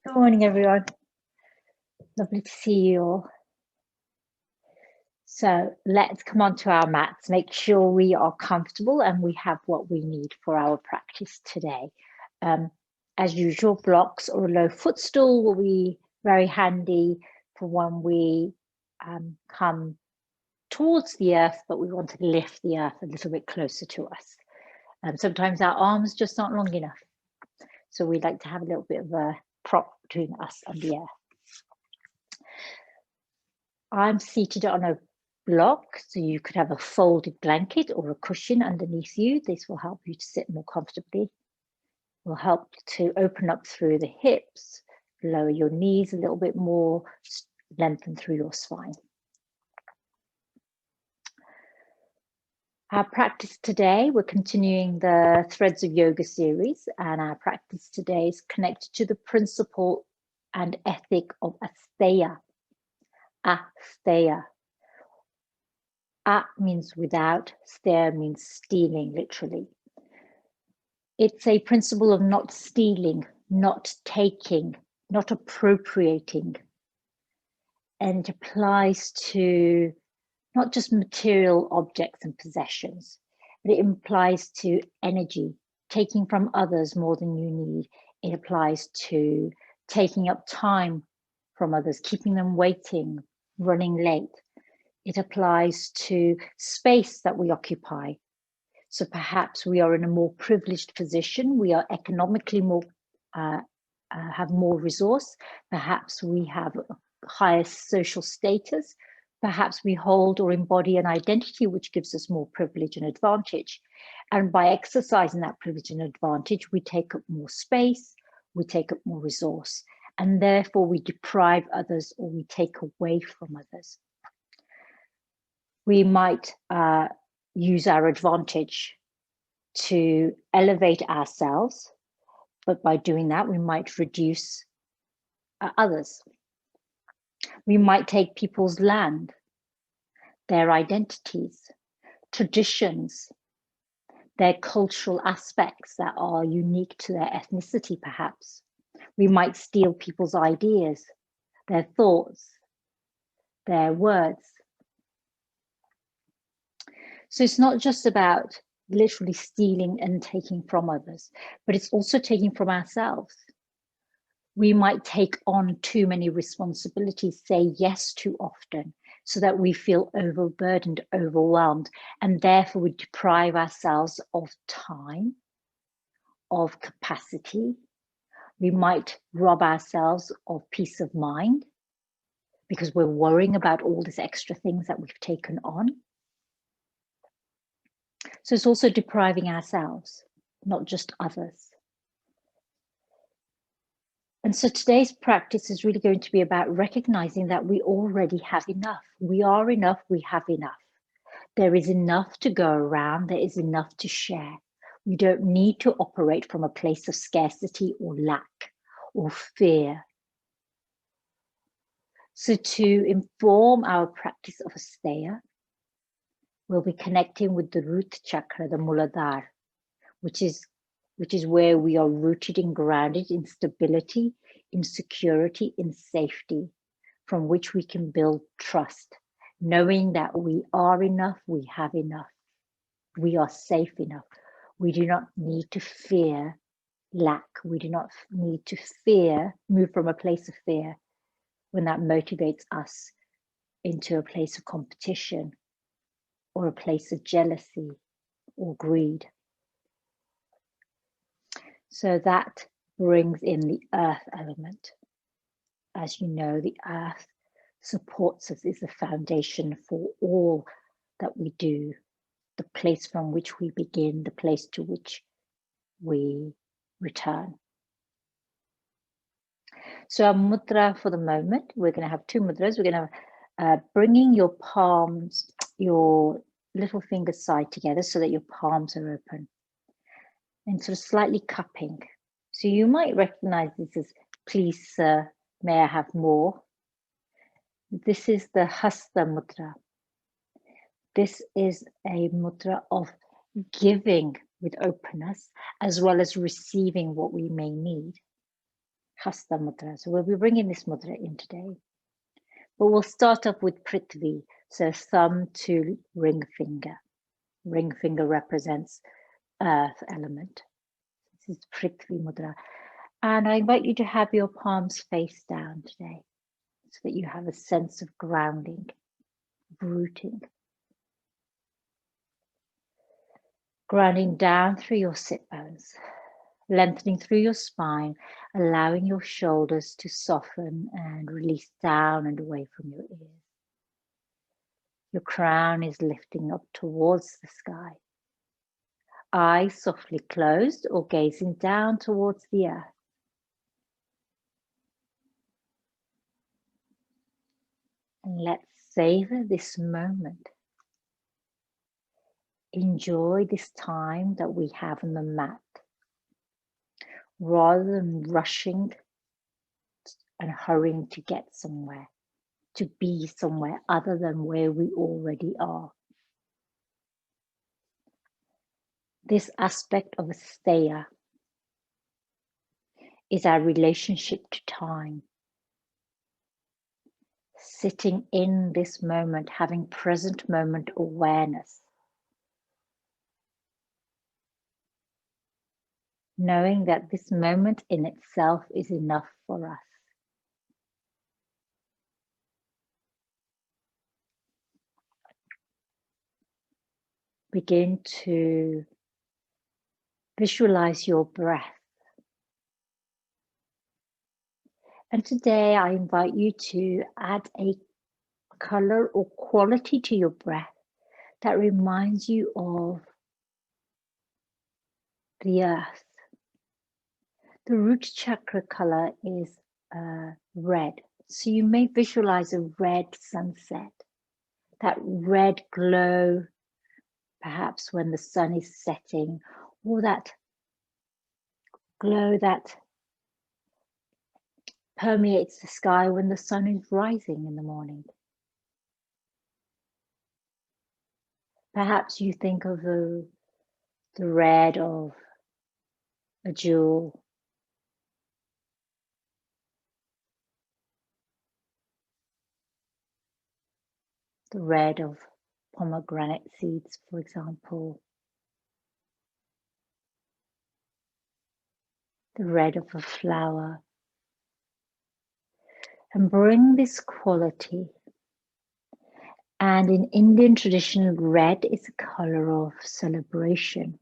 Good morning, everyone. Lovely to see you all. So let's come onto our mats, make sure we are comfortable and we have what we need for our practice today. As usual, blocks or a low footstool will be very handy for when we come towards the earth, but we want to lift the earth a little bit closer to us. Sometimes our arms just aren't long enough. So we like to have a little bit of a prop between us and the earth. I'm seated on a block, so you could have a folded blanket or a cushion underneath you. This will help you to sit more comfortably. Will help to open up through the hips, lower your knees a little bit more, lengthen through your spine. Our practice today, we're continuing the Threads of Yoga series, and our practice today is connected to the principle and ethic of Asteya. Asteya. A means without, steya means stealing, literally. It's a principle of not stealing, not taking, not appropriating. And it applies to not just material objects and possessions, but it applies to energy, taking from others more than you need. It applies to taking up time from others, keeping them waiting, running late. It applies to space that we occupy. So perhaps we are in a more privileged position. We are economically more, have more resource. Perhaps we have a higher social status. Perhaps we hold or embody an identity which gives us more privilege and advantage. And by exercising that privilege and advantage, we take up more space, we take up more resource, and therefore we deprive others or we take away from others. We might use our advantage to elevate ourselves, but by doing that, we might reduce others. We might take people's land, their identities, traditions, their cultural aspects that are unique to their ethnicity, perhaps. We might steal people's ideas, their thoughts, their words. So it's not just about literally stealing and taking from others, but it's also taking from ourselves. We might take on too many responsibilities, say yes too often, so that we feel overburdened, overwhelmed, and therefore we deprive ourselves of time, of capacity. We might rob ourselves of peace of mind because we're worrying about all these extra things that we've taken on. So it's also depriving ourselves, not just others. And so today's practice is really going to be about recognizing that we already have enough. We are enough, we have enough. There is enough to go around, there is enough to share. We don't need to operate from a place of scarcity or lack or fear. So to inform our practice of Asteya, we'll be connecting with the root chakra, the Muladhara, which is where we are rooted and grounded in stability, in security, in safety, from which we can build trust, knowing that we are enough, we have enough, we are safe enough. We do not need to fear lack. We do not need to move from a place of fear when that motivates us into a place of competition or a place of jealousy or greed. So that brings in the earth element. As you know, the earth supports us, is the foundation for all that we do, the place from which we begin, the place to which we return. So our mudra for the moment, we're going to have two mudras. We're going to bringing your palms, your little fingers side together so that your palms are open, and sort of slightly cupping. So you might recognize this as, please sir, may I have more? This is the Hasta Mudra. This is a mudra of giving with openness, as well as receiving what we may need. Hasta Mudra. So we'll be bringing this mudra in today. But we'll start off with Prithvi, so thumb to ring finger. Ring finger represents earth element. This is Prithvi Mudra. And I invite you to have your palms face down today so that you have a sense of grounding, rooting. Grounding down through your sit bones, lengthening through your spine, allowing your shoulders to soften and release down and away from your ears. Your crown is lifting up towards the sky. Eyes softly closed or gazing down towards the earth. And let's savor this moment. Enjoy this time that we have on the mat, rather than rushing and hurrying to get somewhere, to be somewhere other than where we already are. This aspect of Asteya is our relationship to time. Sitting in this moment, having present moment awareness. Knowing that this moment in itself is enough for us. Begin to visualize your breath. And today I invite you to add a color or quality to your breath that reminds you of the earth. The root chakra color is red. So you may visualize a red sunset, that red glow, perhaps when the sun is setting, or that glow that permeates the sky when the sun is rising in the morning. Perhaps you think of the red of a jewel, the red of pomegranate seeds, for example, the red of a flower, and bring this quality. And in Indian tradition, red is a color of celebration.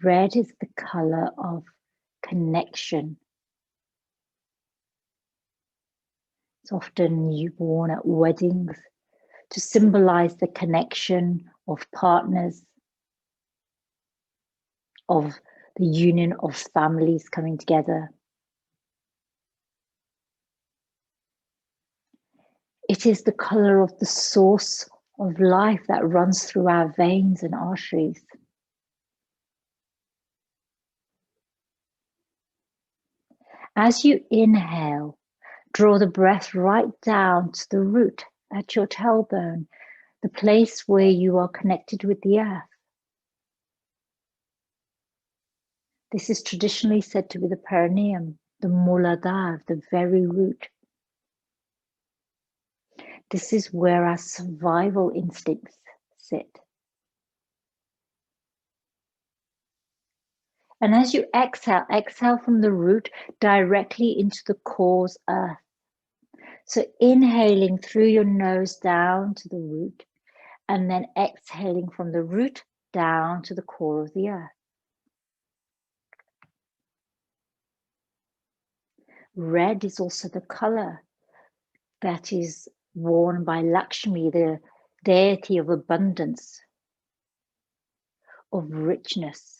Red is the color of connection. It's often worn at weddings to symbolize the connection of partners, of the union of families coming together. It is the color of the source of life that runs through our veins and arteries. As you inhale, draw the breath right down to the root at your tailbone, the place where you are connected with the earth. This is traditionally said to be the perineum, the Muladhara, the very root. This is where our survival instincts sit. And as you exhale, exhale from the root directly into the core's earth. So inhaling through your nose down to the root, and then exhaling from the root down to the core of the earth. Red is also the color that is worn by Lakshmi, the deity of abundance, of richness.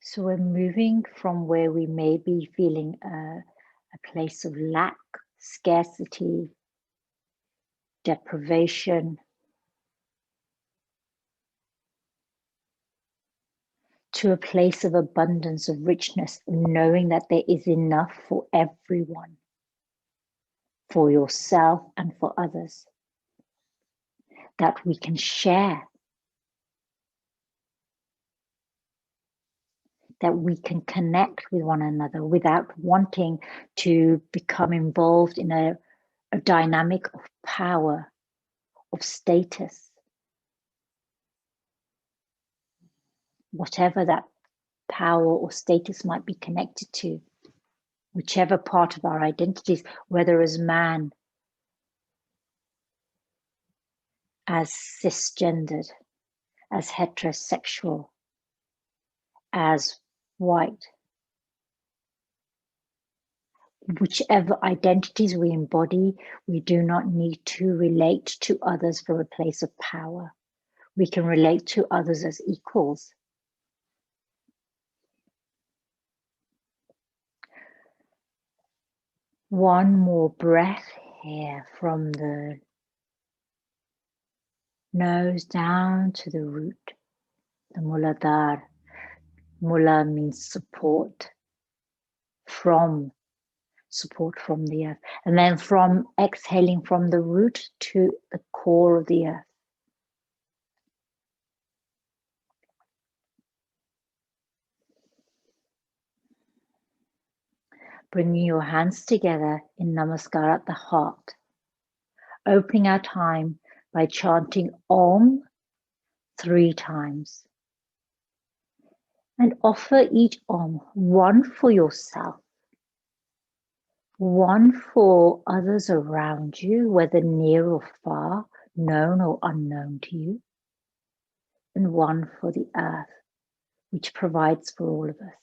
So we're moving from where we may be feeling a place of lack, scarcity, deprivation, to a place of abundance, of richness, knowing that there is enough for everyone, for yourself and for others. that we can share, that we can connect with one another without wanting to become involved in a dynamic of power, of status, whatever that power or status might be connected to, whichever part of our identities, whether as man, as cisgendered, as heterosexual, as white, whichever identities we embody, we do not need to relate to others from a place of power. We can relate to others as equals. One more breath here from the nose down to the root, the Muladhara. Mula means support from the earth. And then from exhaling from the root to the core of the earth. Bringing your hands together in Namaskar at the heart. Opening our time by chanting Om 3 times. And offer each Om, one for yourself, one for others around you, whether near or far, known or unknown to you, and one for the earth, which provides for all of us.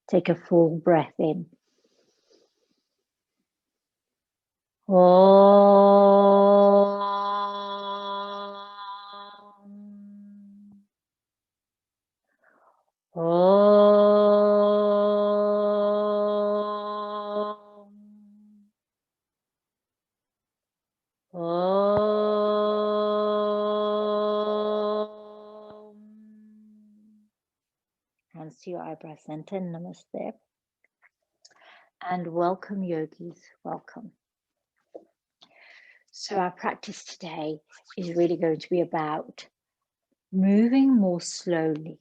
Take a full breath in. Om. Hands to your eyebrow center, namaste. And welcome, yogis, welcome. So our practice today is really going to be about moving more slowly,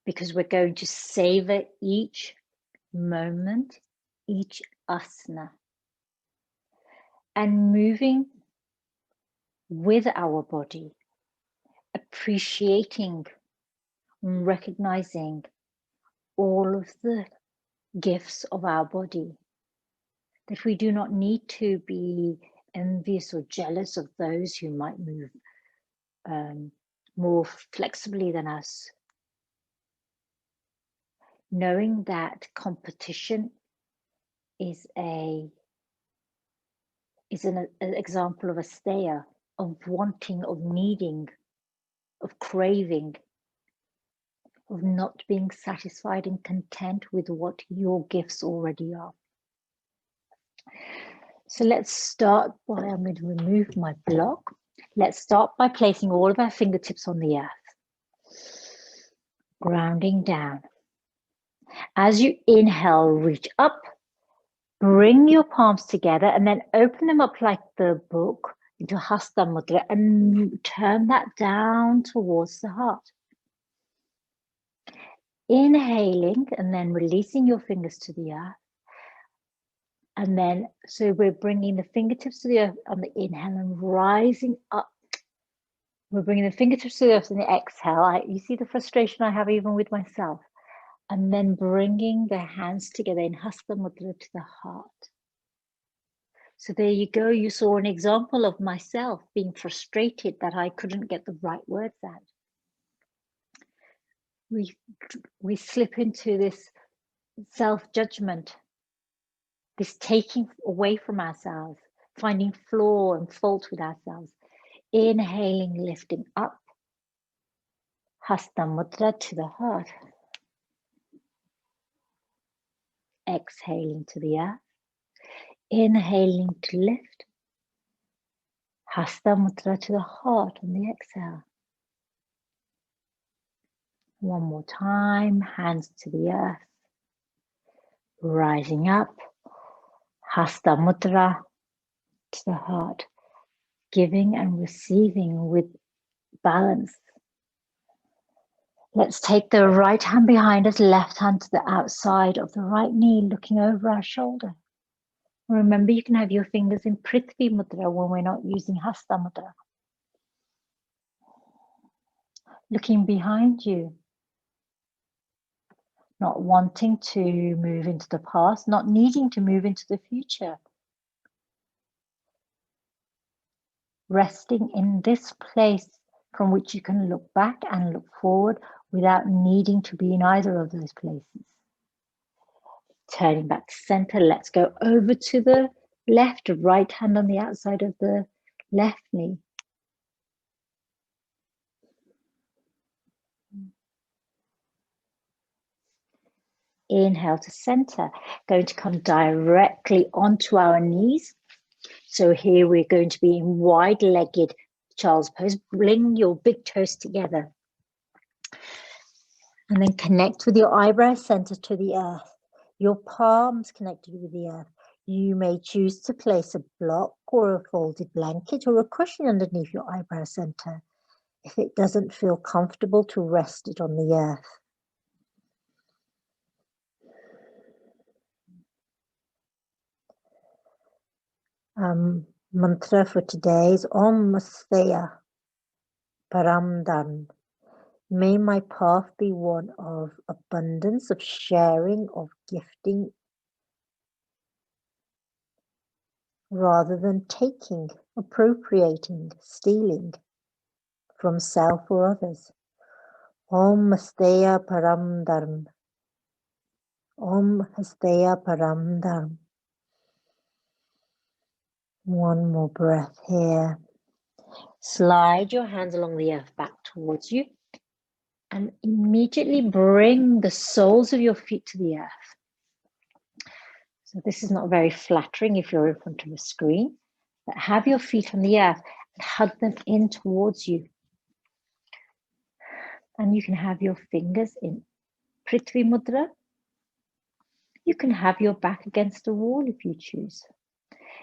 because we're going to savor each moment, each asana, and moving with our body, appreciating and recognizing all of the gifts of our body, that we do not need to be envious or jealous of those who might move more flexibly than us. Knowing that competition is an example of asteya, of wanting, of needing, of craving, of not being satisfied and content with what your gifts already are. So let's start by, I'm going to remove my block. Let's start by placing all of our fingertips on the earth, grounding down. As you inhale, reach up, bring your palms together, and then open them up like the book into Hasta Mudra and turn that down towards the heart. Inhaling and then releasing your fingers to the earth. And then, so we're bringing the fingertips to the earth on the inhale and rising up. We're bringing the fingertips to the earth on the exhale. You see the frustration I have even with myself. And then bringing the hands together in Hasta Mudra to the heart. So there you go. You saw an example of myself being frustrated that I couldn't get the right words out. We slip into this self-judgment, this taking away from ourselves, finding flaw and fault with ourselves. Inhaling, lifting up. Hasta Mudra to the heart. Exhaling to the earth. Inhaling to lift. Hasta Mudra to the heart on the exhale. One more time, hands to the earth. Rising up. Hasta Mudra to the heart. giving and receiving with balance. Let's take the right hand behind us, left hand to the outside of the right knee, looking over our shoulder. Remember, you can have your fingers in Prithvi Mudra when we're not using Hasta Mudra. Looking behind you, not wanting to move into the past, not needing to move into the future. Resting in this place from which you can look back and look forward without needing to be in either of those places. Turning back to center, let's go over to the left, right hand on the outside of the left knee. Inhale to center, going to come directly onto our knees. So here we're going to be in wide-legged child's pose. Bring your big toes together. And then connect with your eyebrow center to the earth. Your palms connected with the earth. You may choose to place a block or a folded blanket or a cushion underneath your eyebrow center if it doesn't feel comfortable to rest it on the earth. Mantra for today is Om Asteya Param Dharma. May my path be one of abundance, of sharing, of gifting, rather than taking, appropriating, stealing from self or others. Om Asteya Param Dharma. Om Asteya Param Dharma. One more breath here. Slide your hands along the earth back towards you and immediately bring the soles of your feet to the earth. So this is not very flattering if you're in front of a screen, but have your feet on the earth and hug them in towards you. And you can have your fingers in Prithvi Mudra. You can have your back against the wall if you choose.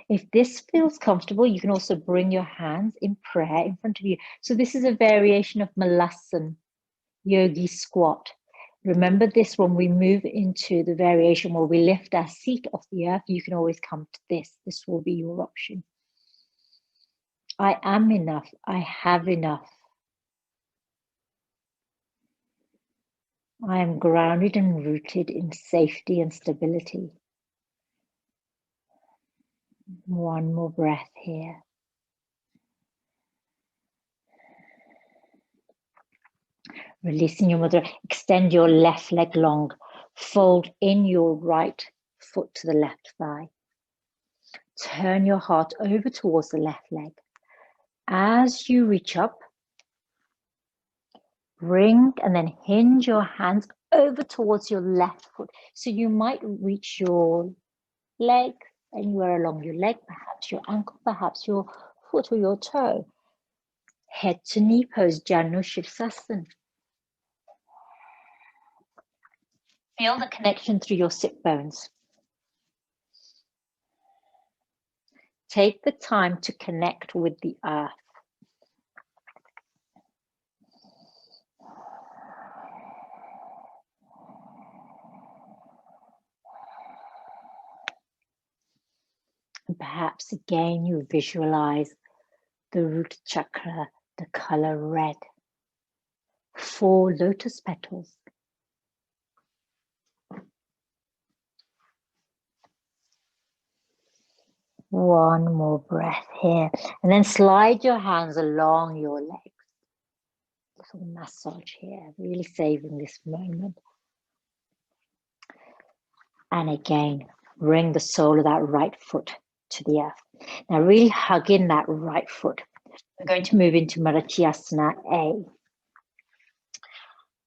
If this feels comfortable, you can also bring your hands in prayer in front of you. So this is a variation of Molassen yogi squat. Remember this when we move into the variation where we lift our seat off the earth, you can always come to this. This will be your option. I am enough. I have enough. I am grounded and rooted in safety and stability. One more breath here. Releasing your mudra, extend your left leg long, fold in your right foot to the left thigh. Turn your heart over towards the left leg. As you reach up, bring and then hinge your hands over towards your left foot. So you might reach your leg anywhere along your leg, perhaps your ankle, perhaps your foot or your toe. Head to knee pose, Janu Shivasana. Feel the connection through your sit bones. Take the time to connect with the earth. And perhaps again you visualize the root chakra, the color red. 4 lotus petals. One more breath here. And then slide your hands along your legs. Little massage here, really savoring this moment. And again, bring the sole of that right foot to the earth. Now really hug in that right foot. We're going to move into Marachyasana A.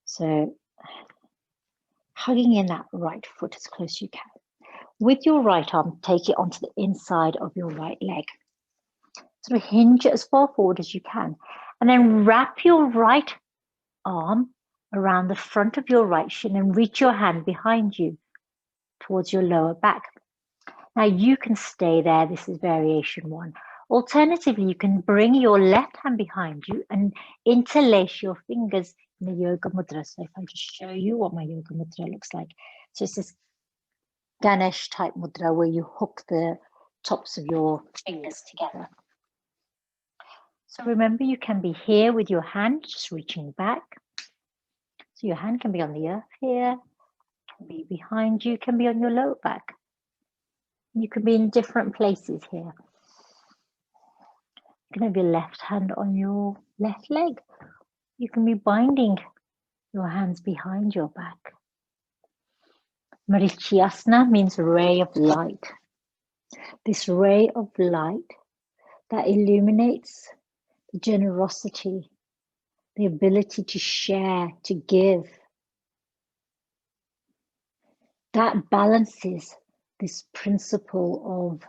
So hugging in that right foot as close as you can. With your right arm, take it onto the inside of your right leg. Sort of hinge it as far forward as you can. And then wrap your right arm around the front of your right shin and reach your hand behind you towards your lower back. Now you can stay there. This is variation 1. Alternatively, you can bring your left hand behind you and interlace your fingers in the yoga mudra. So if I just show you what my yoga mudra looks like. So it's this Ganesh type mudra where you hook the tops of your fingers together. So remember, you can be here with your hand just reaching back. So your hand can be on the earth here, can be behind you, can be on your lower back. You can be in different places here. You can have your left hand on your left leg. You can be binding your hands behind your back. Marichyasana means ray of light. This ray of light that illuminates the generosity, the ability to share, to give. That balances this principle of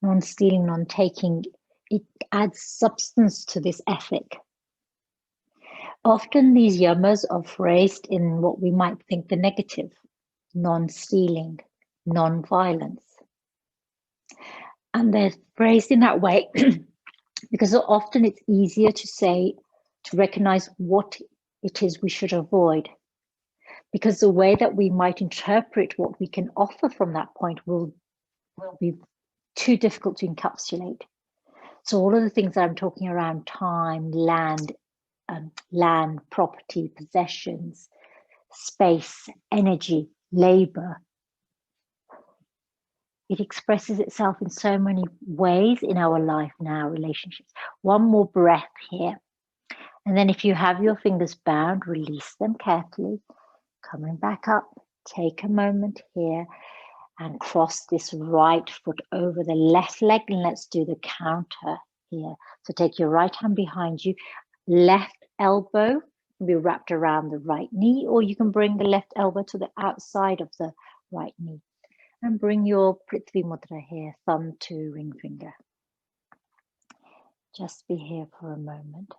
non-stealing, non-taking. It adds substance to this ethic. Often these yamas are phrased in what we might think the negative, non-stealing, non-violence. And they're phrased in that way because often it's easier to say, to recognize what it is we should avoid. Because the way that we might interpret what we can offer from that point will be too difficult to encapsulate. So all of the things that I'm talking around time, land, property, possessions, space, energy, labor, it expresses itself in so many ways in our life now, relationships. One more breath here. And then if you have your fingers bound, release them carefully. Coming back up, take a moment here and cross this right foot over the left leg. And let's do the counter here. So take your right hand behind you. Left elbow can be wrapped around the right knee, or you can bring the left elbow to the outside of the right knee. And bring your Prithvi Mudra here, thumb to ring finger. Just be here for a moment.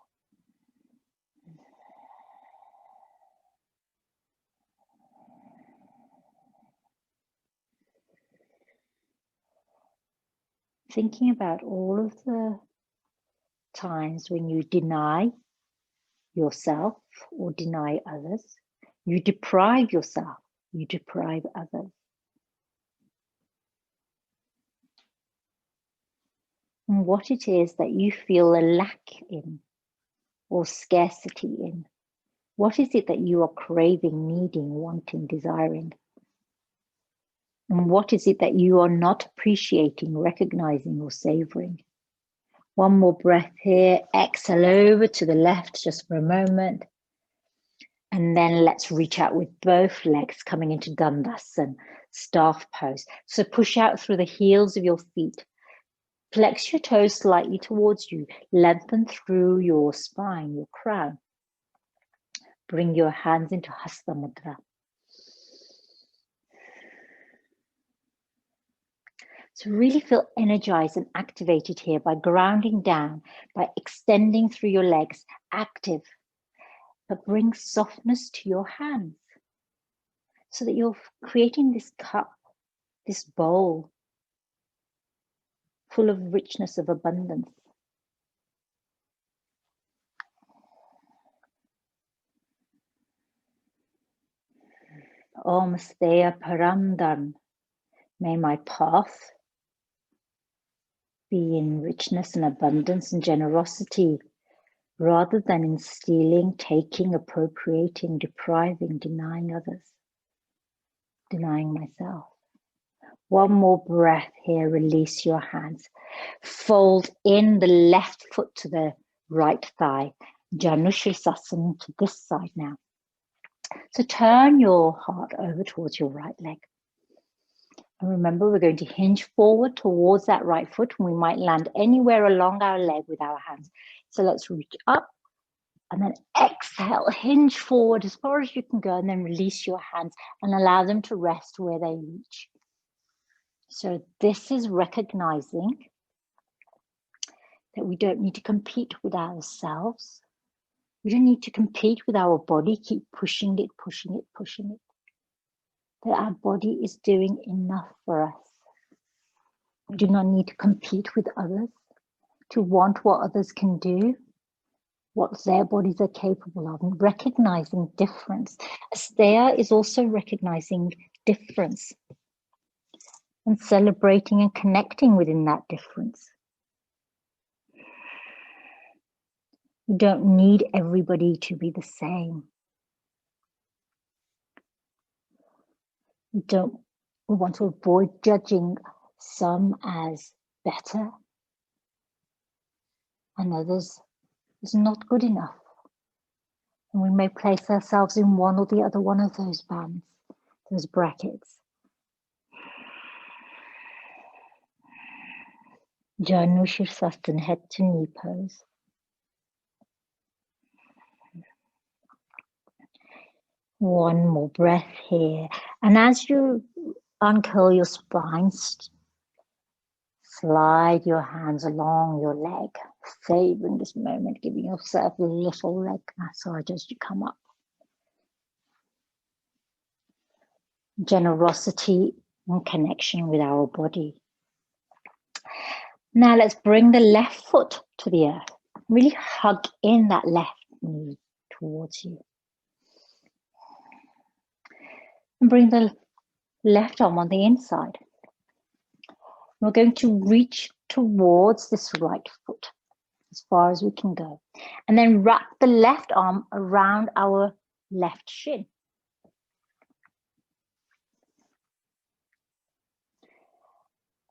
Thinking about all of the times when you deny yourself or deny others, you deprive yourself, you deprive others. And what it is that you feel a lack in or scarcity in. What is it that you are craving, needing, wanting, desiring? And what is it that you are not appreciating, recognizing, or savoring? One more breath here. Exhale over to the left just for a moment. And then let's reach out with both legs coming into Dandasana, staff pose. So push out through the heels of your feet. Flex your toes slightly towards you. Lengthen through your spine, your crown. Bring your hands into Hasta Mudra. So really feel energized and activated here by grounding down, by extending through your legs, active. But bring softness to your hands so that you're creating this cup, this bowl full of richness, of abundance. Om Asteya Param Dharma. May my path be in richness and abundance and generosity, rather than in stealing, taking, appropriating, depriving, denying others, denying myself. One more breath here, release your hands. Fold in the left foot to the right thigh. Janushirsasana to this side now. So turn your heart over towards your right leg. And remember, we're going to hinge forward towards that right foot, and we might land anywhere along our leg with our hands. So let's reach up and then exhale, hinge forward as far as you can go, and then release your hands and allow them to rest where they reach. So this is recognizing that we don't need to compete with ourselves. We don't need to compete with our body, keep pushing it, pushing it, pushing it. That our body is doing enough for us. We do not need to compete with others. to want what others can do, what their bodies are capable of, and recognizing difference. Asteya is also recognizing difference and celebrating and connecting within that difference. You don't need everybody to be the same. We want to avoid judging some as better and others as not good enough. And we may place ourselves in one or the other one of those bands, those brackets. Janu Shirsasana, head to knee pose. One more breath here. And as you uncurl your spine, slide your hands along your leg, savoring this moment, giving yourself a little leg massage as you come up. Generosity and connection with our body. Now let's bring the left foot to the earth. Really hug in that left knee towards you. And bring the left arm on the inside. We're going to reach towards this right foot as far as we can go. And then wrap the left arm around our left shin.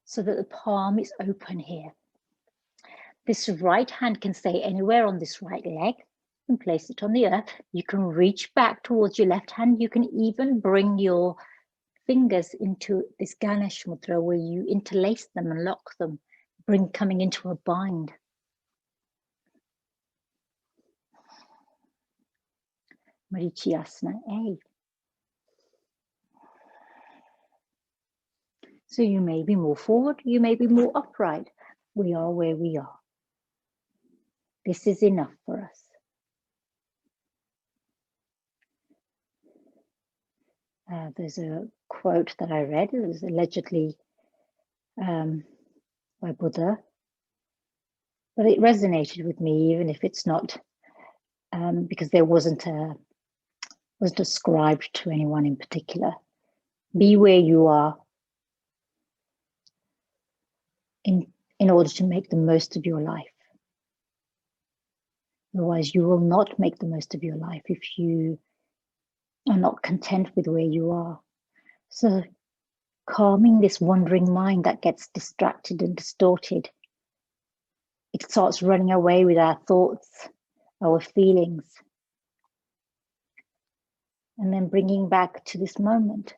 So that the palm is open here. This right hand can stay anywhere on this right leg and place it on the earth. You can reach back towards your left hand. You can even bring your fingers into this Ganesh Mudra where you interlace them and lock them, coming into a bind. Marichyasana A. So you may be more forward, you may be more upright. We are where we are. This is enough for us. There's a quote that I read. It was allegedly by Buddha, but it resonated with me, even if it's not, because there wasn't ascribed to anyone in particular. Be where you are in order to make the most of your life. Otherwise, you will not make the most of your life if you are not content with where you are. So calming this wandering mind that gets distracted and distorted. It starts running away with our thoughts, our feelings. And then bringing back to this moment.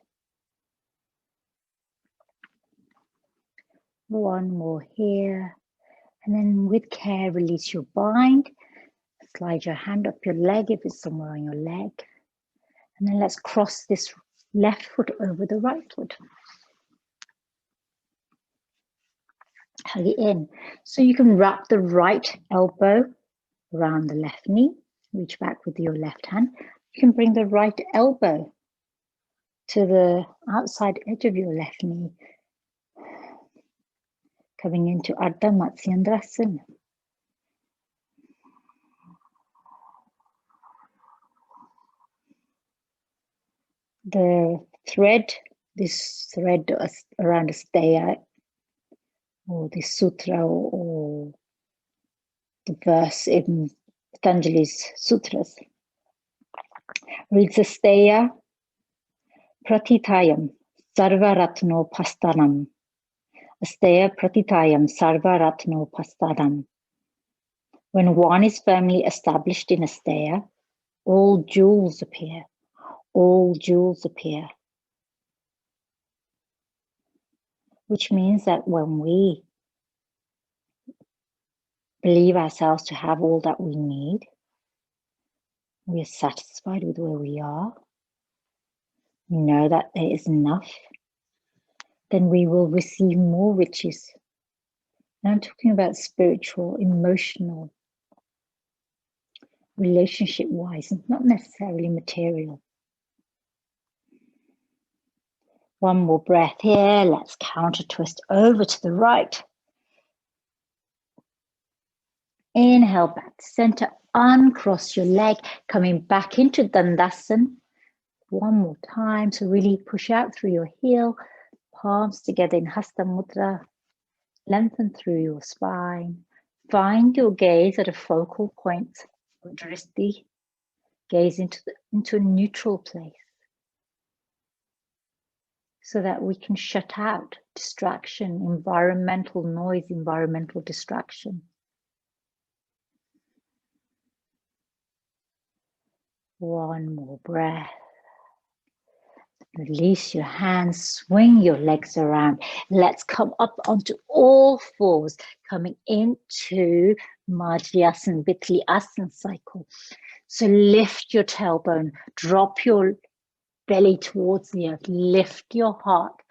One more here. And then with care, release your bind. Slide your hand up your leg if it's somewhere on your leg. And then let's cross this left foot over the right foot. Hug it in. So you can wrap the right elbow around the left knee. Reach back with your left hand. You can bring the right elbow to the outside edge of your left knee. Coming into Ardha Matsyendrasana. The thread, this thread around Asteya, or the sutra, or the verse in Patanjali's sutras, reads Asteya Pratitayam Sarvaratno Pastanam. Asteya Pratitayam Sarvaratno Pastanam. When one is firmly established in Asteya, all jewels appear. All jewels appear. Which means that when we believe ourselves to have all that we need, we are satisfied with where we are, we know that there is enough, then we will receive more riches. And I'm talking about spiritual, emotional, relationship-wise, not necessarily material. One more breath here. Let's counter twist over to the right. Inhale back to center, uncross your leg, coming back into Tadasana. One more time, so really push out through your heel, palms together in Hasta Mudra, lengthen through your spine. Find your gaze at a focal point, or drishti, gaze into a neutral place, so that we can shut out distraction, environmental noise, environmental distraction. One more breath. Release your hands, swing your legs around. Let's come up onto all fours, coming into Madhyasana, Vitliasana cycle. So lift your tailbone, drop your belly towards the earth, lift your heart,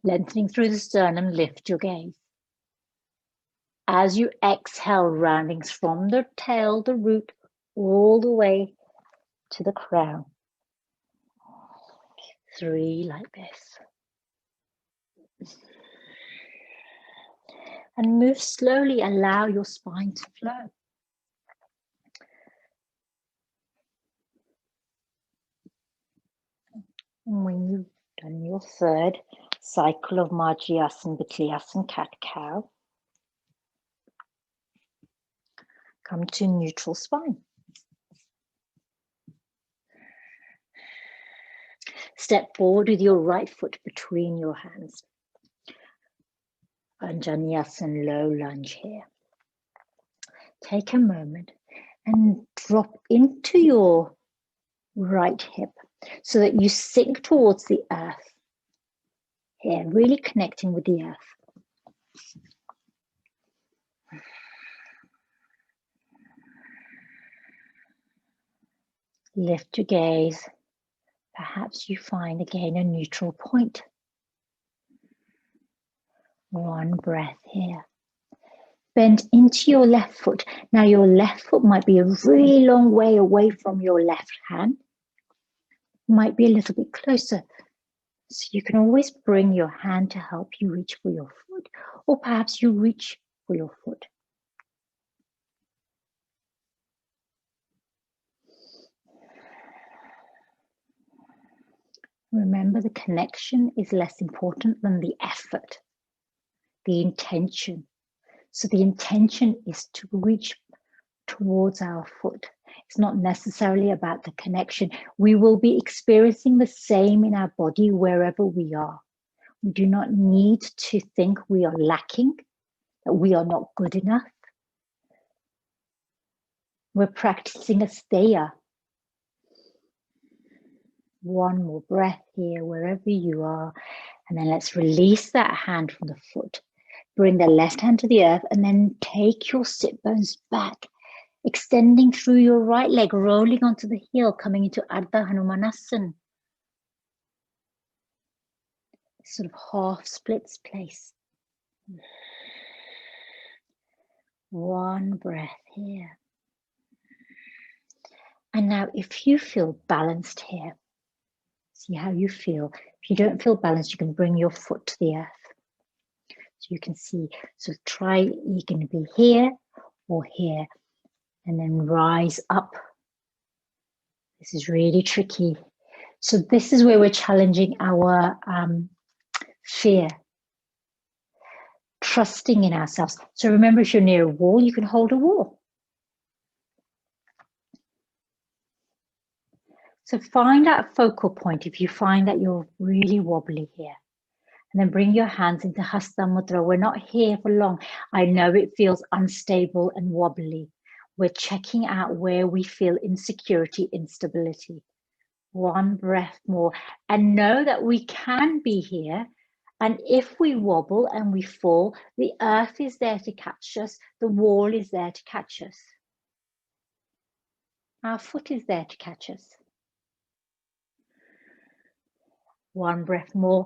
lengthening through the sternum, lift your gaze. As you exhale, rounding from the tail, the root, all the way to the crown. 3 like this. And move slowly, allow your spine to flow. And when you've done your third cycle of Madhyasana, Vitliasana, cat-cow, come to neutral spine. Step forward with your right foot between your hands. Anjaneyasana, low lunge here. Take a moment and drop into your right hip so that you sink towards the earth. Here, really connecting with the earth. Lift your gaze. Perhaps you find again a neutral point. One breath here. Bend into your left foot. Now your left foot might be a really long way away from your left hand. Might be a little bit closer. So you can always bring your hand to help you reach for your foot, or perhaps you reach for your foot. Remember, the connection is less important than the effort, the intention. So the intention is to reach towards our foot. It's not necessarily about the connection. We will be experiencing the same in our body wherever we are. We do not need to think we are lacking, that we are not good enough. We're practicing Asteya. One more breath here, wherever you are. And then let's release that hand from the foot. Bring the left hand to the earth and then take your sit bones back, extending through your right leg, rolling onto the heel, coming into Ardha Hanumanasana. Sort of half splits place. One breath here. And now if you feel balanced here, see how you feel. If you don't feel balanced, you can bring your foot to the earth. So you can see, so try, you can be here or here, and then rise up. This is really tricky. So this is where we're challenging our fear, trusting in ourselves. So remember, if you're near a wall, you can hold a wall. So find that focal point if you find that you're really wobbly here. And then bring your hands into Hasta Mudra. We're not here for long. I know it feels unstable and wobbly. We're checking out where we feel insecurity, instability. One breath more. And know that we can be here. And if we wobble and we fall, the earth is there to catch us. The wall is there to catch us. Our foot is there to catch us. One breath more.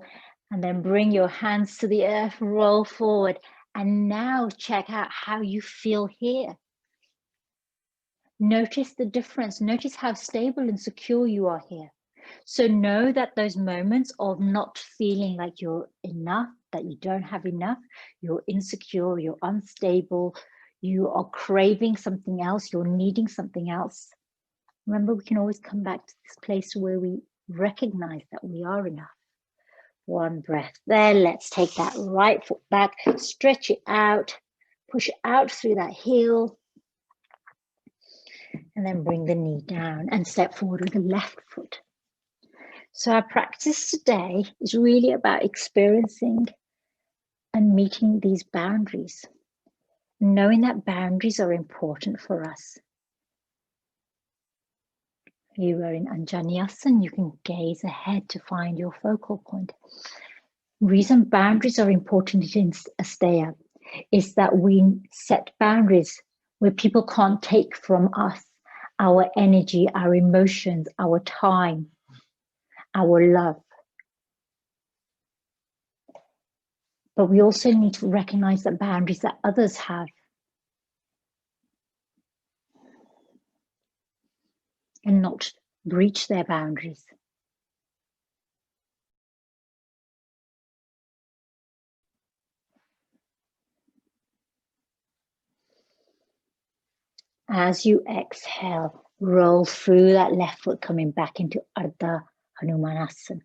And then bring your hands to the earth, roll forward. And now check out how you feel here. Notice the difference. Notice how stable and secure you are here. So know that those moments of not feeling like you're enough, that you don't have enough, you're insecure, you're unstable, you are craving something else, you're needing something else, remember, we can always come back to this place where we recognize that we are enough. One breath there. Let's take that right foot back, stretch it out, push it out through that heel, and then bring the knee down and step forward with the left foot. So our practice today is really about experiencing and meeting these boundaries, knowing that boundaries are important for us. If you are in Anjaneyasana, you can gaze ahead to find your focal point. Reason boundaries are important in Asteya is that we set boundaries where people can't take from us our energy, our emotions, our time, our love. But we also need to recognize the boundaries that others have. And not breach their boundaries. As you exhale, roll through that left foot, coming back into Ardha Hanumanasana.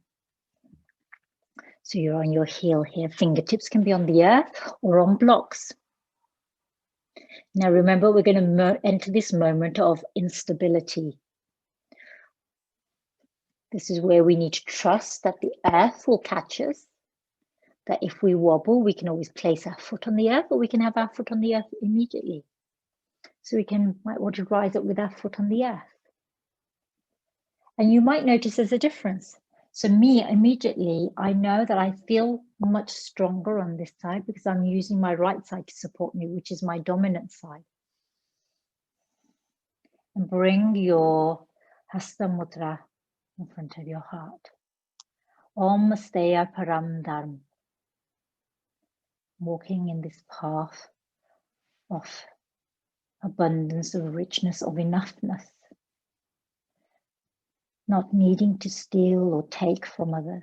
So you're on your heel here. Fingertips can be on the earth or on blocks. Now remember, we're going to enter this moment of instability. This is where we need to trust that the earth will catch us. That if we wobble, we can always place our foot on the earth, or we can have our foot on the earth immediately. So we might want to rise up with our foot on the earth. And you might notice there's a difference. So me, immediately, I know that I feel much stronger on this side because I'm using my right side to support me, which is my dominant side. And bring your Hasta Mudra in front of your heart. Om Asteya Param Dharma. Walking in this path of abundance, of richness, of enoughness. Not needing to steal or take from others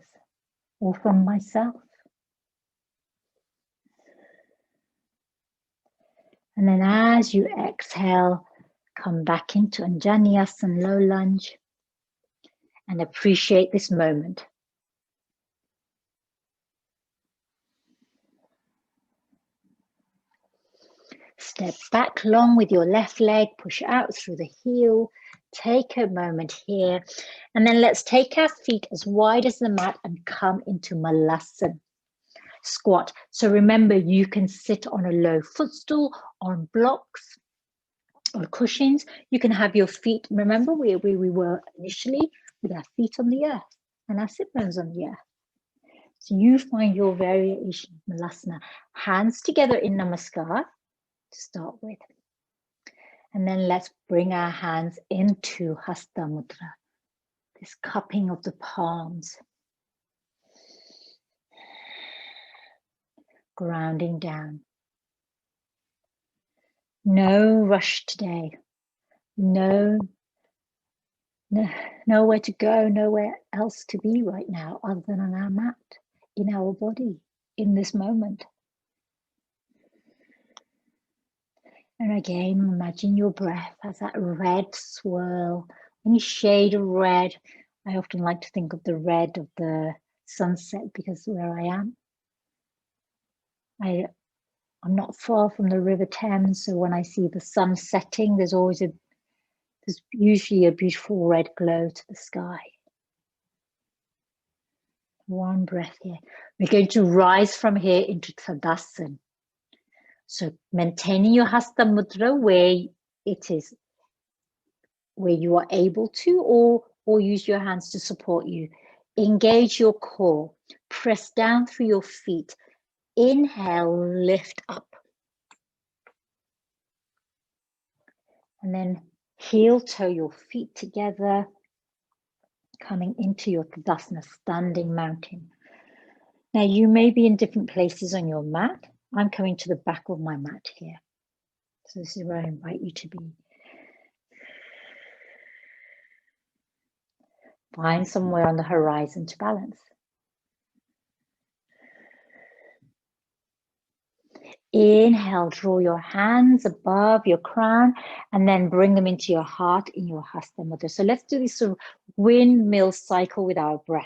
or from myself. And then as you exhale, come back into Anjaneyasana, low lunge, and appreciate this moment. Step back long with your left leg, push out through the heel, take a moment here, and then let's take our feet as wide as the mat and come into Molassen Squat. So remember, you can sit on a low footstool, on blocks, on cushions. You can have your feet, remember where we were initially, with our feet on the earth and our sit bones on the earth. So you find your variation, Malasana. Hands together in Namaskar to start with. And then let's bring our hands into Hasta Mudra, this cupping of the palms. Grounding down. No rush today. Nowhere to go, nowhere else to be right now other than on our mat, in our body, in this moment. And again, imagine your breath as that red swirl, any shade of red. I often like to think of the red of the sunset because where I am, I'm not far from the River Thames, so when I see the sun setting, there's usually a beautiful red glow to the sky. One breath here. We're going to rise from here into Tadasana. So maintaining your Hasta Mudra where it is, where you are able to, or use your hands to support you. Engage your core. Press down through your feet. Inhale, lift up. And then heel toe your feet together, coming into your Tadasana, standing mountain. Now you may be in different places on your mat. I'm coming to the back of my mat here. So this is where I invite you to be. Find somewhere on the horizon to balance. Inhale, draw your hands above your crown and then bring them into your heart in your Hasta Mudra. So let's do this sort of windmill cycle with our breath.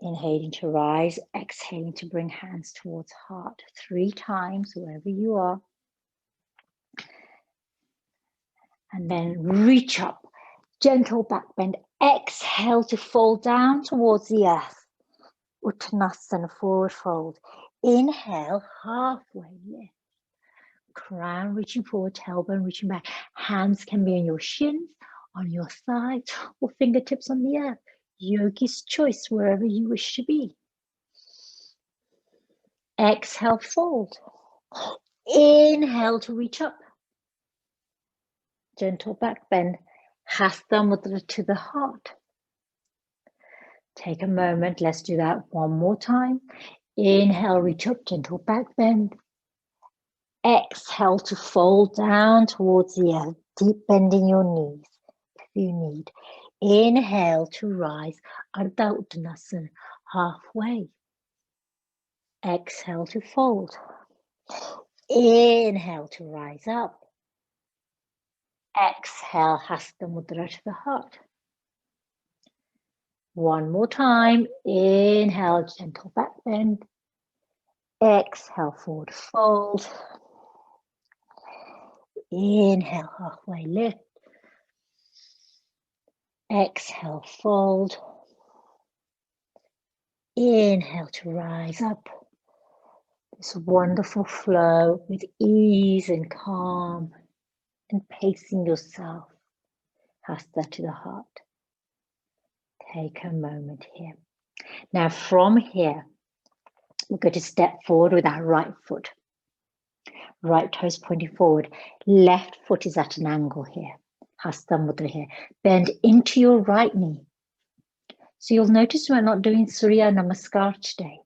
Inhaling to rise, exhaling to bring hands towards heart 3 times, wherever you are. And then reach up, gentle back bend. Exhale to fall down towards the earth. Uttanasana, forward fold. Inhale, halfway lift. Crown reaching forward, tailbone reaching back. Hands can be on your shins, on your thighs, or fingertips on the earth. Yogi's choice, wherever you wish to be. Exhale, fold. Inhale to reach up. Gentle back bend. Hasta Mudra to the heart. Take a moment. Let's do that one more time. Inhale, reach up, gentle back bend. Exhale to fold down towards the earth. Deep bending your knees if you need. Inhale to rise. Ardha Uttanasana, halfway. Exhale to fold. Inhale to rise up. Exhale, Hasta Mudra to the heart. One more time. Inhale, gentle back bend. Exhale, forward fold. Inhale, halfway lift. Exhale, fold. Inhale to rise up. This wonderful flow with ease and calm and pacing yourself. Hasta to the heart. Take a moment here. Now from here, we're going to step forward with our right foot. Right toes pointing forward. Left foot is at an angle here. Hasta Mudra here. Bend into your right knee. So you'll notice we're not doing Surya Namaskar today.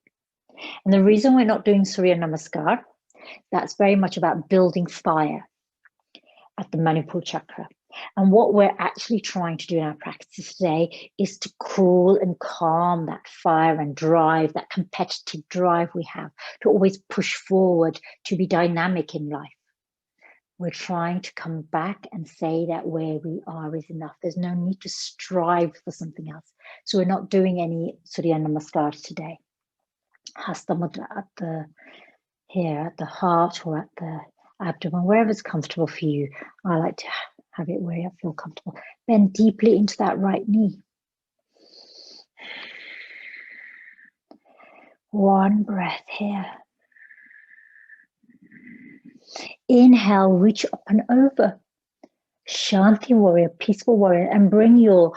And the reason we're not doing Surya Namaskar, that's very much about building fire at the Manipur chakra. And what we're actually trying to do in our practice today is to cool and calm that fire and drive, that competitive drive we have to always push forward, to be dynamic in life. We're trying to come back and say that where we are is enough. There's no need to strive for something else. So we're not doing any Surya Namaskar today. Hasta Mudra at here at the heart or at the abdomen, wherever's comfortable for you. I like to have it where I feel comfortable. Bend deeply into that right knee. One breath here. Inhale, reach up and over. Shanti warrior, peaceful warrior, and bring your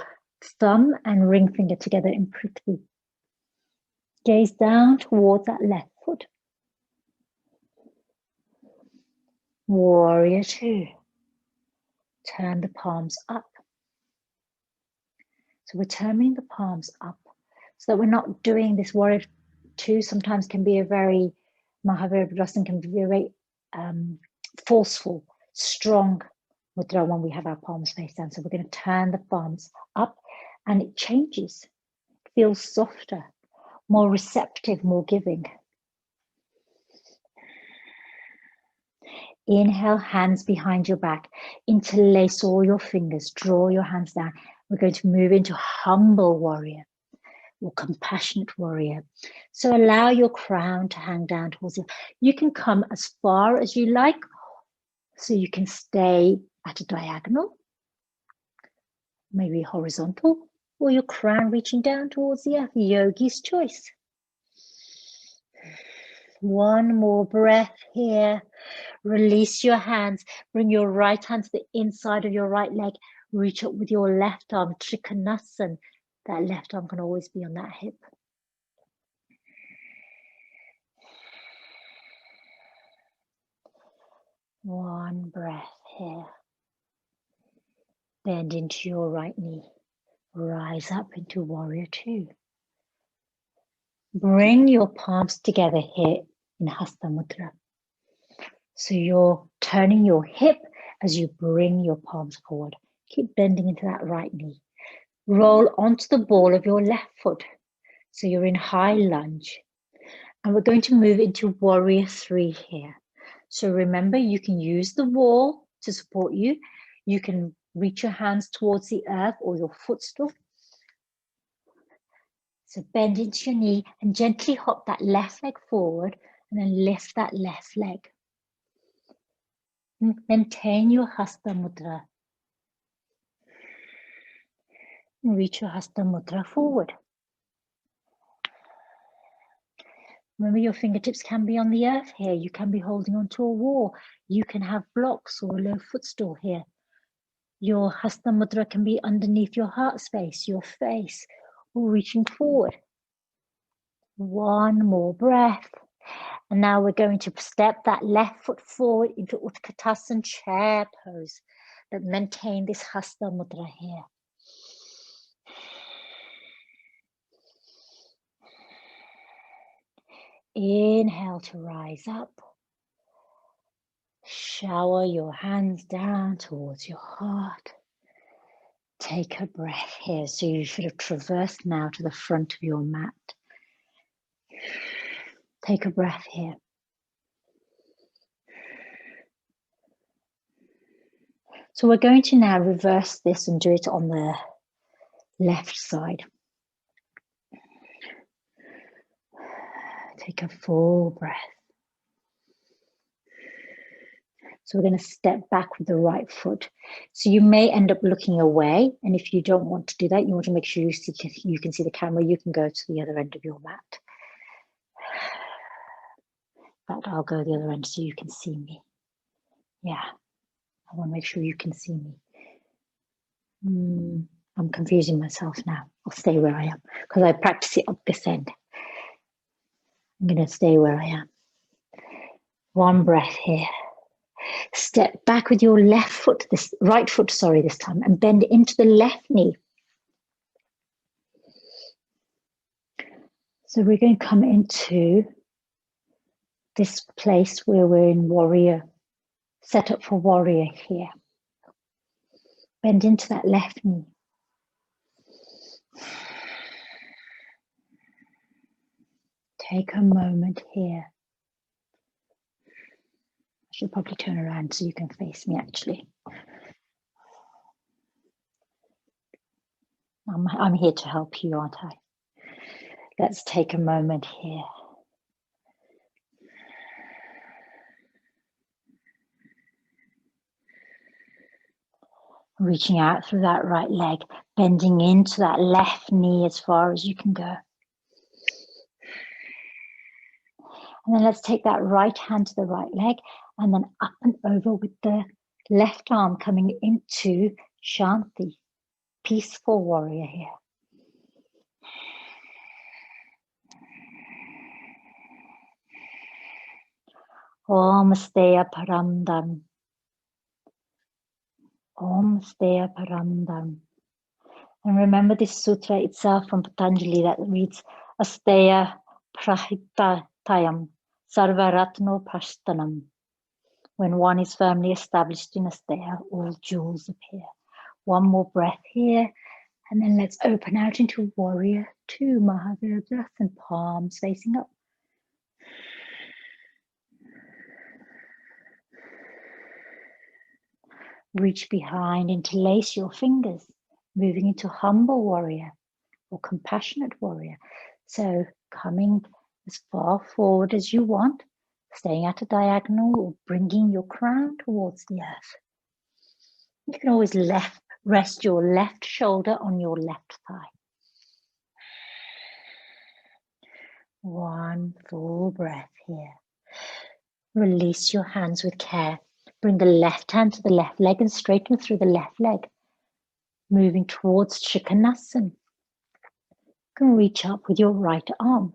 thumb and ring finger together in Prithvi. Gaze down towards that left foot. Warrior 2. Turn the palms up. So we're turning the palms up so that we're not doing this. Warrior 2 sometimes can be a very, Mahavira Richardson can be a very forceful, strong mudra when we have our palms face down. So we're going to turn the palms up and it changes. It feels softer, more receptive, more giving. Inhale, hands behind your back. Interlace all your fingers. Draw your hands down. We're going to move into humble warrior or compassionate warrior. So allow your crown to hang down towards you. You can come as far as you like. So you can stay at a diagonal, maybe horizontal, or your crown reaching down towards the earth. Yogi's choice. One more breath here. Release your hands. Bring your right hand to the inside of your right leg. Reach up with your left arm, Trikonasana. That left arm can always be on that hip. One breath here. Bend into your right knee. Rise up into warrior 2. Bring your palms together here in Hasta Mudra. So you're turning your hip as you bring your palms forward. Keep bending into that right knee. Roll onto the ball of your left foot. So you're in high lunge. And we're going to move into warrior 3 here. So remember, you can use the wall to support you. You can reach your hands towards the earth or your footstool. So bend into your knee and gently hop that left leg forward and then lift that left leg. Maintain your Hasta Mudra. And reach your Hasta Mudra forward. Remember, your fingertips can be on the earth here. You can be holding onto a wall. You can have blocks or a low footstool here. Your Hasta Mudra can be underneath your heart space, your face, or reaching forward. One more breath. And now we're going to step that left foot forward into Utkatasana chair pose, but maintain this Hasta Mudra here. Inhale to rise up. Shower your hands down towards your heart. Take a breath here. So you should have traversed now to the front of your mat. Take a breath here. So we're going to now reverse this and do it on the left side. Take a full breath. So we're going to step back with the right foot. So you may end up looking away. And if you don't want to do that, you want to make sure you can see the camera, you can go to the other end of your mat. In fact, I'll go the other end so you can see me. Yeah, I want to make sure you can see me. I'm confusing myself now. I'll stay where I am because I practice it up this end. I'm going to stay where I am. One breath here. Step back with your left foot, right foot, this time, and bend into the left knee. So we're going to come into this place where we're in warrior, set up for warrior here. Bend into that left knee. Take a moment here. I should probably turn around so you can face me actually. I'm here to help you, aren't I? Let's take a moment here. Reaching out through that right leg, bending into that left knee as far as you can go. And then let's take that right hand to the right leg and then up and over with the left arm coming into Shanti, peaceful warrior here. Om Asteya Param Dharma. Om Asteya Param Dharma. And remember this sutra itself from Patanjali that reads Asteya Prahitatayam Sarvaratno Prashtanam. When one is firmly established in Asteya, all jewels appear. One more breath here. And then let's open out into warrior 2, Mahaviradrasana, palms facing up. Reach behind, interlace your fingers, moving into humble warrior or compassionate warrior. So coming as far forward as you want, staying at a diagonal or bringing your crown towards the earth. You can always rest your left shoulder on your left thigh. One full breath here. Release your hands with care. Bring the left hand to the left leg and straighten through the left leg. Moving towards Trikonasana. You can reach up with your right arm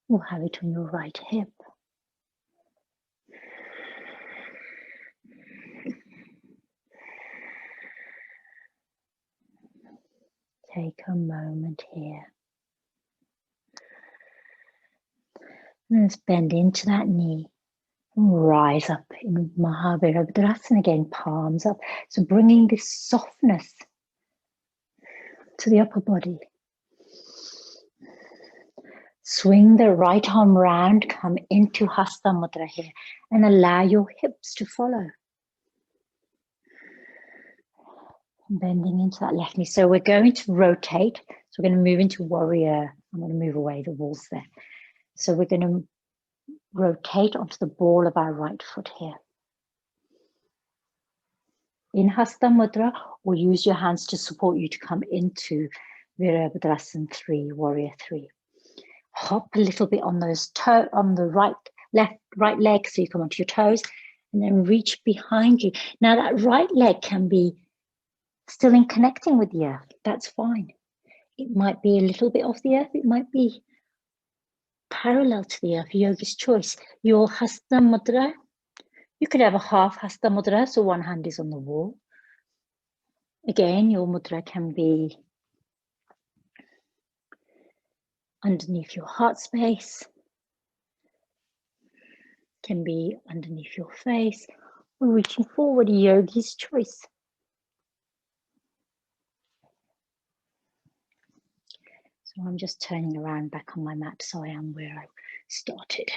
or have it on your right hip. Take a moment here. And let's bend into that knee. And rise up in Mahaviradrasana again, palms up. So bringing this softness to the upper body. Swing the right arm round, come into Hasta Mudra here, and allow your hips to follow. Bending into that left knee. So we're going to rotate. So we're going to move into warrior. I'm going to move away the walls there. So we're going to rotate onto the ball of our right foot here. In Hasta Mudra, or use your hands to support you to come into Virabhadrasana 3, warrior 3. Hop a little bit on those toes, on the right leg, so you come onto your toes, and then reach behind you. Now that right leg can be still in connecting with the earth. That's fine. It might be a little bit off the earth. It might be parallel to the earth. Yogi's choice. Your Hasta Mudra. You could have a half Hasta Mudra, so one hand is on the wall. Again, your mudra can be underneath your heart space, can be underneath your face, or reaching forward, yogi's choice. So I'm just turning around back on my mat so I am where I started.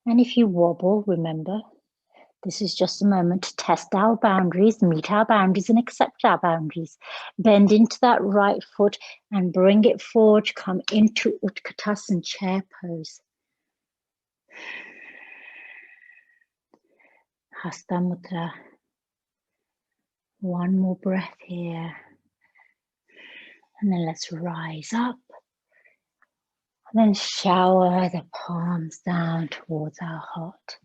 And if you wobble, remember, this is just a moment to test our boundaries, meet our boundaries, and accept our boundaries. Bend into that right foot and bring it forward. Come into Utkatasana chair pose. Hasta Mudra. One more breath here. And then let's rise up. And then shower the palms down towards our heart.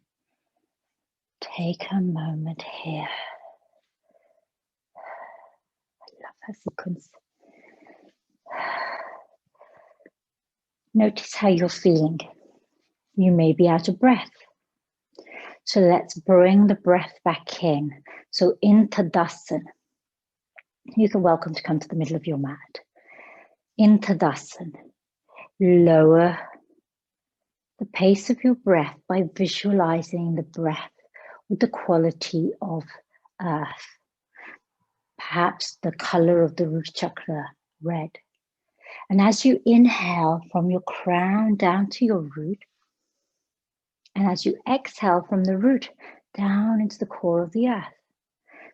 Take a moment here. I love that sequence. Notice how you're feeling. You may be out of breath. So let's bring the breath back in. So in Tadasana, you are welcome to come to the middle of your mat. In Tadasana, lower the pace of your breath by visualizing the breath with the quality of earth. Perhaps the color of the root chakra, red. And as you inhale from your crown down to your root, and as you exhale from the root down into the core of the earth.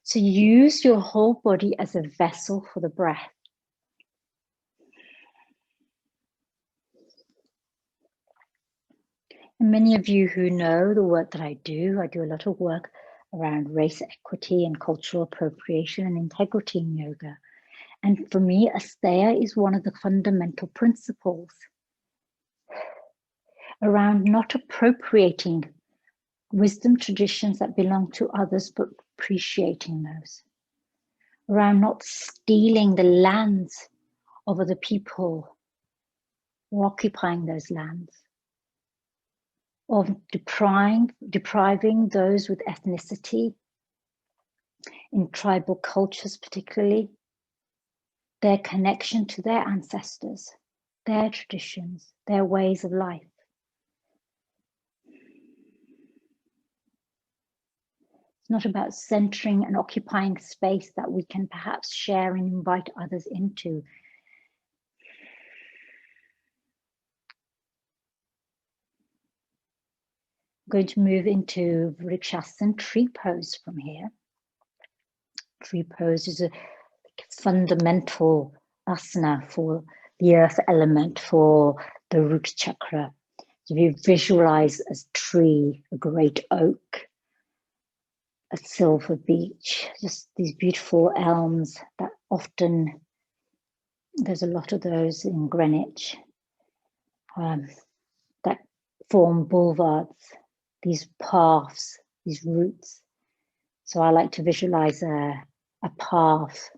So use your whole body as a vessel for the breath. And many of you who know the work that I do a lot of work around race equity and cultural appropriation and integrity in yoga. And for me, Asteya is one of the fundamental principles around not appropriating wisdom traditions that belong to others, but appreciating those. Around not stealing the lands of other people or occupying those lands. Of depriving those with ethnicity, in tribal cultures particularly, their connection to their ancestors, their traditions, their ways of life. It's not about centering and occupying space that we can perhaps share and invite others into. I'm going to move into Richardson tree pose from here. Tree pose is a fundamental asana for the earth element, for the root chakra. So if you visualize a tree, a great oak, a silver beech, just these beautiful elms that often, there's a lot of those in Greenwich, that form boulevards, these paths, these roots. So I like to visualize a path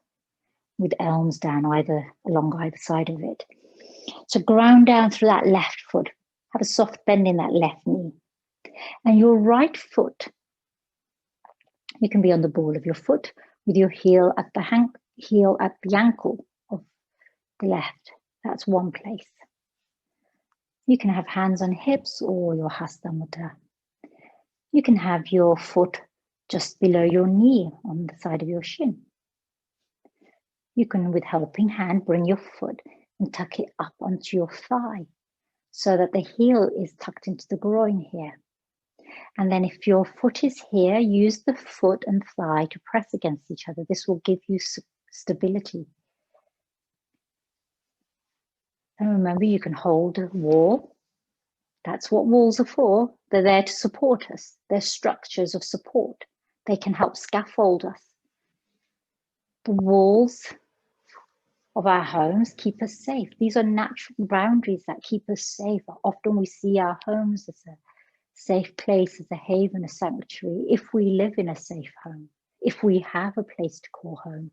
with elms down along either side of it. So ground down through that left foot. Have a soft bend in that left knee. And your right foot, you can be on the ball of your foot with your heel at the ankle of the left. That's one place. You can have hands on hips or your Hasta Mudra. You can have your foot just below your knee on the side of your shin. You can, with helping hand, bring your foot and tuck it up onto your thigh so that the heel is tucked into the groin here. And then if your foot is here, use the foot and thigh to press against each other. This will give you stability. And remember, you can hold a wall. That's what walls are for. They're there to support us. They're structures of support. They can help scaffold us. The walls of our homes keep us safe. These are natural boundaries that keep us safe. Often we see our homes as a safe place, as a haven, a sanctuary, if we live in a safe home, if we have a place to call home.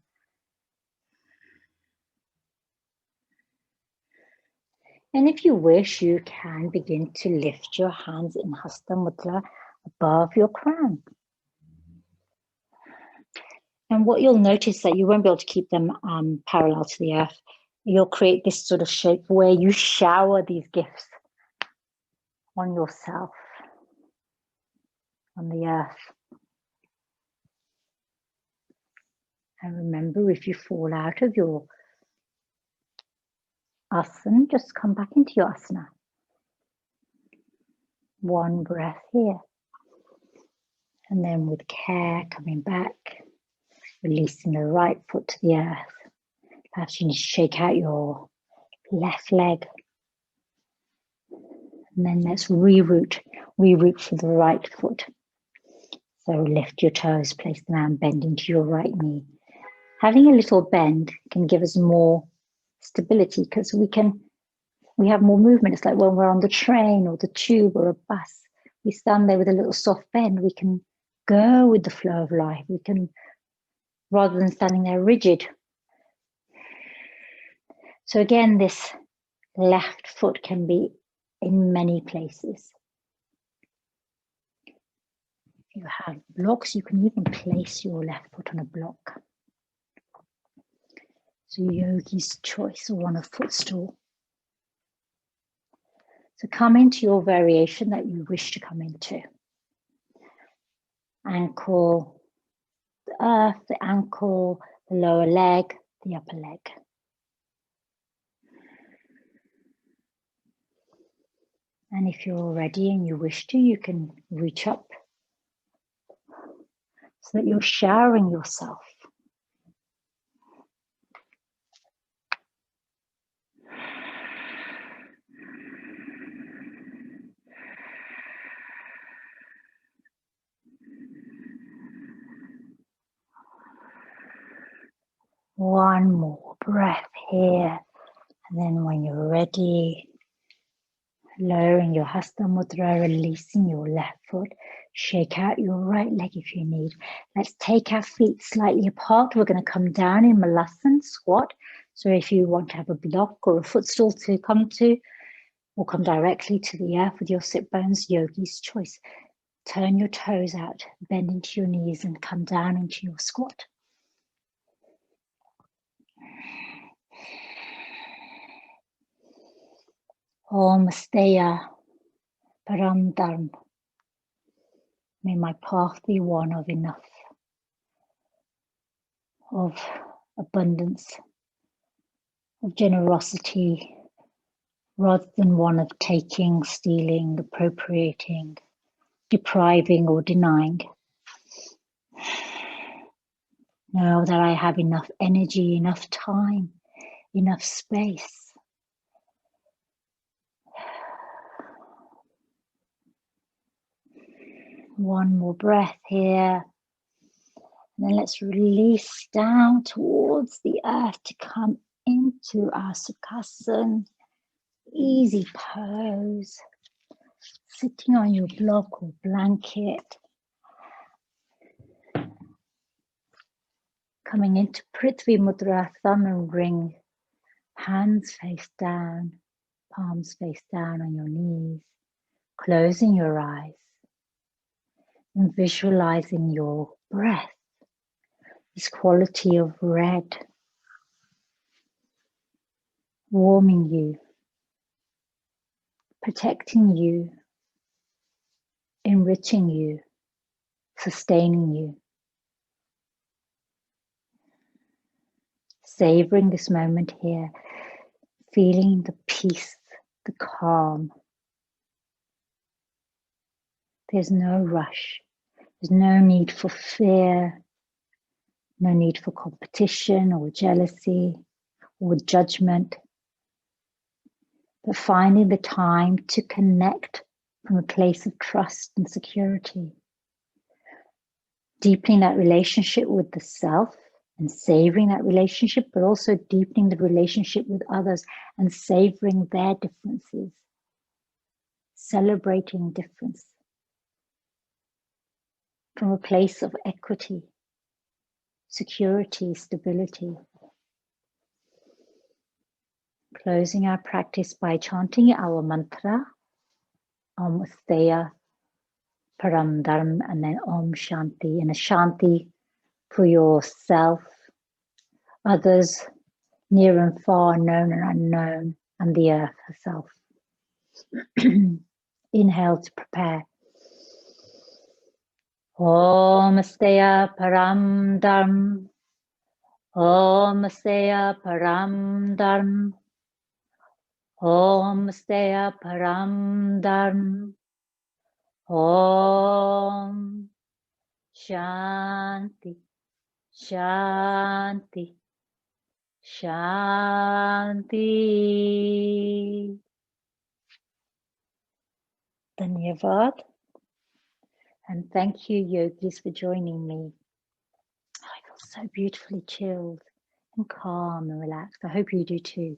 And if you wish, you can begin to lift your hands in Hasta Mudra above your crown. And what you'll notice that you won't be able to keep them parallel to the earth. You'll create this sort of shape where you shower these gifts on yourself, on the earth. And remember, if you fall out of your asana, just come back into your asana. One breath here. And then with care, coming back, releasing the right foot to the earth. Perhaps you need to shake out your left leg. And then let's reroute for the right foot. So lift your toes, place them out, and bend into your right knee. Having a little bend can give us more stability because we have more movement. It's like when we're on the train or the tube or a bus, we stand there with a little soft bend. We can go with the flow of life. We can, rather than standing there rigid. So again, this left foot can be in many places. If you have blocks, you can even place your left foot on a block. So yogi's choice, or on a footstool. So come into your variation that you wish to come into. Ankle, the earth, the ankle, the lower leg, the upper leg. And if you're ready and you wish to, you can reach up so that you're showering yourself. One more breath here. And then when you're ready, lowering your Hasta Mudra, releasing your left foot. Shake out your right leg if you need. Let's take our feet slightly apart. We're going to come down in Molassen Squat. So if you want to have a block or a footstool to come to, or come directly to the earth with your sit bones, yogi's choice. Turn your toes out, bend into your knees and come down into your squat. Om Asteya Param Dharma. May my path be one of enough, of abundance, of generosity, rather than one of taking, stealing, appropriating, depriving or denying. Know that I have enough energy, enough time, enough space. One more breath here. And then let's release down towards the earth to come into our Sukhasana. Easy pose. Sitting on your block or blanket. Coming into Prithvi Mudra, thumb and ring. Hands face down. Palms face down on your knees. Closing your eyes. And visualizing your breath. This quality of red. Warming you. Protecting you. Enriching you. sustaining you. Savoring this moment here, feeling the peace, the calm. There's no rush. There's no need for fear, no need for competition or jealousy or judgment, but finding the time to connect from a place of trust and security. Deepening that relationship with the self and savoring that relationship, but also deepening the relationship with others and savoring their differences, celebrating difference from a place of equity, security, stability. Closing our practice by chanting our mantra, Om Asteya Param Dharma, and then Om Shanti, and a Shanti for yourself, others near and far, known and unknown, and the earth herself. Inhale to prepare. Om Asteya Param Dharma, Om Asteya Param Dharma, Om Asteya Param Dharma, Om Shanti, Shanti, Shanti. Dhanyavad. And thank you, yogis, for joining me. I feel so beautifully chilled and calm and relaxed. I hope you do too.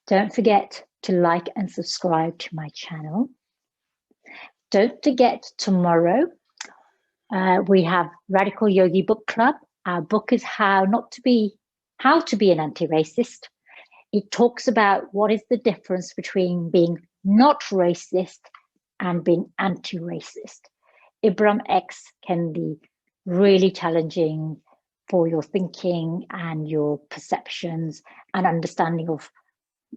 Don't forget to like and subscribe to my channel. Don't forget, tomorrow we have Radical Yogi Book Club. Our book is How to Be an Anti-Racist. It talks about what is the difference between being not racist and being anti-racist. Ibram X can be really challenging for your thinking and your perceptions and understanding of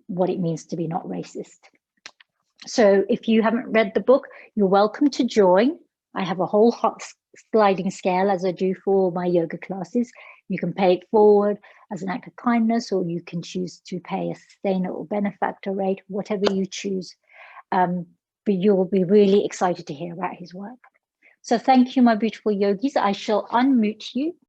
what it means to be not racist. So if you haven't read the book, you're welcome to join. I have a whole hot sliding scale as I do for my yoga classes. You can pay it forward as an act of kindness, or you can choose to pay a sustainable benefactor rate, whatever you choose. But you'll be really excited to hear about his work. So thank you, my beautiful yogis. I shall unmute you